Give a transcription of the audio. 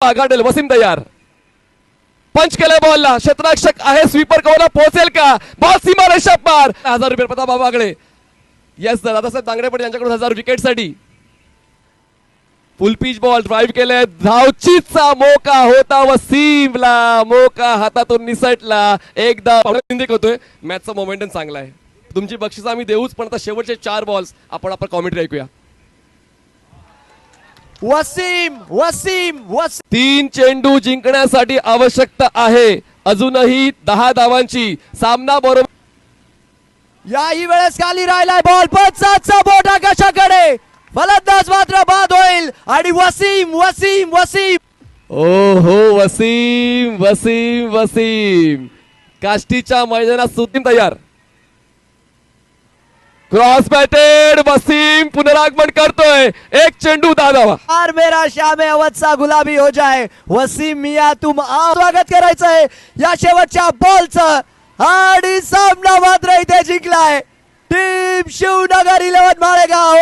आघाडेल. वसीम तयार, पंच केलाय बॉलला, क्षेत्ररक्षक आहे, स्वीपर कव्हरला पोहोचेल का? बॉल सीमारेषा पार. 1000 रुपये प्रताप बाबाकडे. येस सर, दादासाहेब दांगडे पटेल यांच्याकडून 1000 विकेट साठी. फुल पिच बॉल ड्राईव्ह केलाय, धावचीचा मोका होता वसीमला, मोका हातातून निसटला. एकदा होतोय. मॅचचा मोमेंटम चांगला आहे. तुमची बक्षीस आम्ही देऊच, पण आता शेवटचे 4 बॉल्स आपण कॉमेंट्री ऐकूया. वसीम वसीम वसीम 3 चेंडू जिंकण्यासाठी आवश्यकता आहे अजूनही 10 धावांची. सामना बरोबर. याही वेळेस खाली राहिलाय बॉल, पण 7चा बोट आकाशाकडे. फलंदाज मात्र बाद होईल आणि वसीम वसीम वसीम ओ हो, वसीम वसीम वसीम काष्टीच्या मैदानात सुतीन तयार. क्रॉस बॅटेड, वसीम पुनरागमन करतोय. 1 चेंडू 10 धावा. और मेरा श्यामे अवधचा गुलाबी हो जाए. वसीम मिया तुम स्वागत करायचंय या शेवटच्या बॉलचं आणि सामना मात्र इथे जिंकलाय टीम शिवनगर 11 माळेगाव.